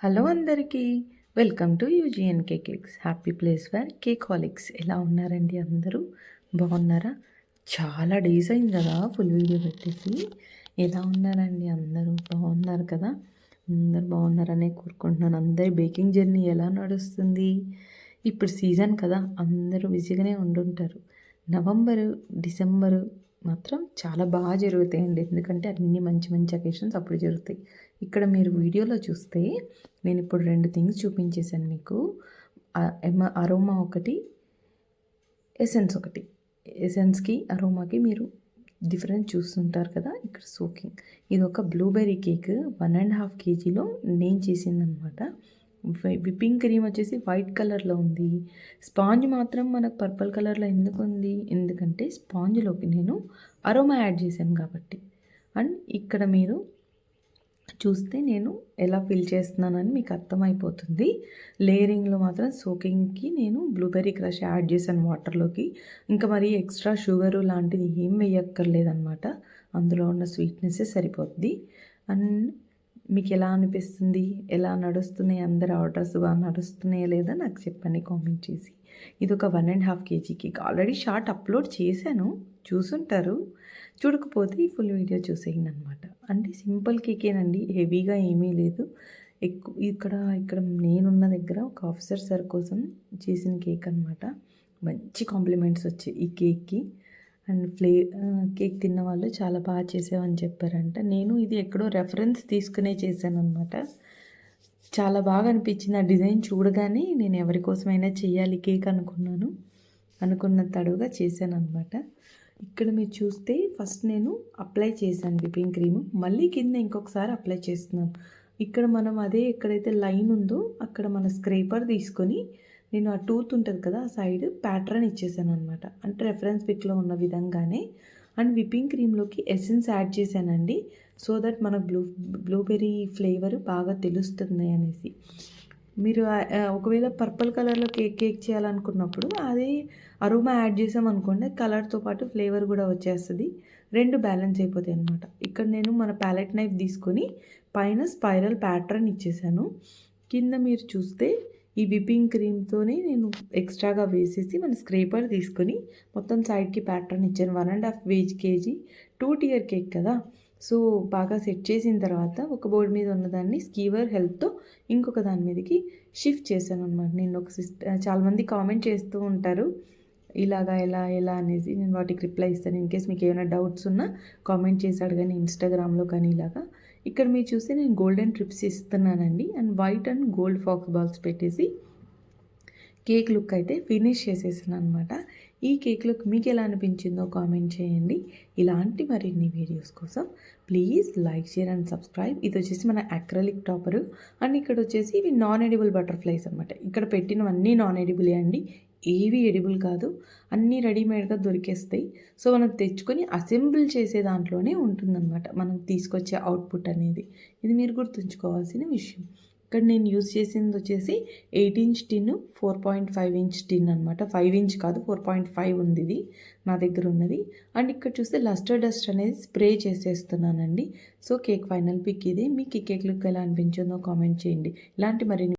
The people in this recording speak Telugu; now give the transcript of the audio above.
హలో అందరికీ వెల్కమ్ టు యూజీఎన్కే cakes happy place for cakeholics. ఎలా ఉన్నారండి అందరూ? బాగున్నారా? చాలా డేస్ అయింది కదా ఫుల్ వీడియో పెట్టేసి. ఎలా ఉన్నారండి అందరూ? బాగున్నారు కదా? అందరు బాగున్నారనే కోరుకుంటున్నాను. అందరి బేకింగ్ జర్నీ ఎలా నడుస్తుంది? ఇప్పుడు సీజన్ కదా, అందరూ బిజీగానే ఉండుంటారు. నవంబరు, డిసెంబరు మాత్రం చాలా బాగా జరుగుతాయండి. ఎందుకంటే అన్ని మంచి మంచి అకేషన్స్ అప్పుడు జరుగుతాయి. ఇక్కడ మీరు వీడియోలో చూస్తే నేను ఇప్పుడు 2 థింగ్స్ చూపించేశాను మీకు. అరోమా ఒకటి, ఎసెన్స్ ఒకటి. ఎసెన్స్కి అరోమాకి మీరు డిఫరెన్స్ చూస్తుంటారు కదా. ఇక్కడ సోకింగ్ ఇది ఒక బ్లూబెర్రీ కేక్ 1.5 kgలో నేను చేసిందనమాట. విప్పింగ్ క్రీమ్ వచ్చేసి వైట్ కలర్లో ఉంది. స్పాంజ్ మాత్రం మనకు పర్పుల్ కలర్లో ఎందుకు ఉంది? ఎందుకంటే స్పాంజ్లోకి నేను అరోమా యాడ్ చేశాను కాబట్టి. అండ్ ఇక్కడ మీరు చూస్తే నేను ఎలా ఫిల్ చేస్తున్నానని మీకు అర్థమైపోతుంది. లేయరింగ్లో మాత్రం సోకింగ్కి నేను బ్లూబెర్రీ క్రష్ యాడ్ చేశాను వాటర్లోకి. ఇంకా మరి ఎక్స్ట్రా షుగరు లాంటిది ఏం వేయక్కర్లేదన్నమాట. అందులో ఉన్న స్వీట్నెస్సే సరిపోద్ది. అండ్ మీకు ఎలా అనిపిస్తుంది? ఎలా నడుస్తున్నాయి? అందరి ఆర్డర్స్ బాగా నడుస్తున్నాయా లేదా నాకు చెప్పండి కామెంట్ చేసి. ఇది ఒక 1.5 kg cake. Already short upload చేశాను, చూసుంటారు. చూడకపోతే ఈ ఫుల్ వీడియో చూసేయండి అనమాట. అంటే సింపుల్ కేకేనండి, హెవీగా ఏమీ లేదు. ఇక్కడ నేనున్న దగ్గర ఒక ఆఫీసర్ సార్ కోసం చేసిన కేక్ అనమాట. మంచి కాంప్లిమెంట్స్ వచ్చాయి ఈ కేక్కి. అండ్ కేక్ తిన్న వాళ్ళు చాలా బాగా చేసావని చెప్పారంట. నేను ఇది ఎక్కడో రెఫరెన్స్ తీసుకునే చేశాను అనమాట. చాలా బాగా అనిపించింది. ఆ డిజైన్ చూడగానే నేను ఎవరి కోసమైనా చేయాలి కేక్ అనుకున్నాను. అనుకున్న తడుగా చేశాను అనమాట. ఇక్కడ మీరు చూస్తే ఫస్ట్ నేను అప్లై చేశాను విప్పింగ్ క్రీమ్, మళ్ళీ కింద ఇంకొకసారి అప్లై చేస్తున్నాను. ఇక్కడ మనం అదే ఎక్కడైతే లైన్ ఉందో అక్కడ మన స్క్రేపర్ తీసుకొని నేను ఆ టూత్ ఉంటుంది కదా ఆ సైడ్ ప్యాటర్న్ ఇచ్చేసాను అనమాట. అంటే రెఫరెన్స్ పిక్లో ఉన్న విధంగానే. అండ్ విప్పింగ్ క్రీమ్లోకి ఎసెన్స్ యాడ్ చేశానండి, సో దట్ మనకు బ్లూబెర్రీ ఫ్లేవర్ బాగా తెలుస్తుంది అనేసి. మీరు ఒకవేళ పర్పుల్ కలర్లో కేక్ చేయాలనుకున్నప్పుడు అదే అరోమా యాడ్ చేసామనుకోండి, కలర్తో పాటు ఫ్లేవర్ కూడా వచ్చేస్తుంది, రెండు బ్యాలెన్స్ అయిపోతాయి అనమాట. ఇక్కడ నేను మన ప్యాలెట్ నైఫ్ తీసుకొని పైన స్పైరల్ ప్యాటర్న్ ఇచ్చేసాను. కింద మీరు చూస్తే ఈ విప్పింగ్ క్రీమ్తోనే నేను ఎక్స్ట్రాగా వేసేసి మన స్క్రేపర్ తీసుకొని మొత్తం సైడ్కి ప్యాటర్న్ ఇచ్చాను. 1.5 kg 2 tier కేక్ కదా, సో బాగా సెట్ చేసిన తర్వాత ఒక బోర్డు మీద ఉన్నదాన్ని స్కీవర్ హెల్ప్తో ఇంకొక దాని మీదకి షిఫ్ట్ చేశాను అనమాట. నేను చాలామంది కామెంట్ చేస్తూ ఉంటారు ఇలాగా ఎలా అనేసి. నేను వాటికి రిప్లై ఇస్తాను. ఇన్ కేస్ మీకు ఏమైనా డౌట్స్ ఉన్నా కామెంట్ చేశాడు కానీ ఇన్స్టాగ్రామ్లో కానీ ఇలాగా. ఇక్కడ మీరు చూస్తే నేను గోల్డెన్ ట్రిప్స్ ఇస్తున్నానండి. And white and gold faux balls పెట్టేసి కేక్ లుక్ అయితే ఫినిష్ చేసేసాను అనమాట. ఈ కేక్ లుక్ మీకు ఎలా అనిపించిందో కామెంట్ చేయండి. ఇలాంటి మరిన్ని వీడియోస్ కోసం please like, share and subscribe. ఇది వచ్చేసి మన అక్రలిక్ టాపరు. అండ్ ఇక్కడ వచ్చేసి ఇవి నాన్ ఎడిబుల్ బటర్ఫ్లైస్ అనమాట. ఇక్కడ పెట్టినవన్నీ నాన్ ఎడిబులే అండి, ఏవి ఎడిబుల్ కాదు. అన్నీ రెడీమేడ్గా దొరికేస్తాయి. సో మనం తెచ్చుకొని అసెంబుల్ చేసే దాంట్లోనే ఉంటుందన్నమాట మనం తీసుకొచ్చే అవుట్పుట్ అనేది. ఇది మీరు గుర్తుంచుకోవాల్సిన విషయం. ఇక్కడ నేను యూజ్ చేసింది వచ్చేసి 8 inch టిన్, 4.5 inch టిన్ అనమాట. 5 inch కాదు, 4.5 ఉంది ఇది నా దగ్గర ఉన్నది. అండ్ ఇక్కడ చూస్తే లస్టర్ డస్ట్ అనేది స్ప్రే చేసేస్తున్నానండి. సో కేక్ ఫైనల్ పిక్ ఇదే. మీకు ఈ కేక్ లుక్ ఎలా అనిపించిందో కామెంట్ చేయండి. ఇలాంటి మరిన్ని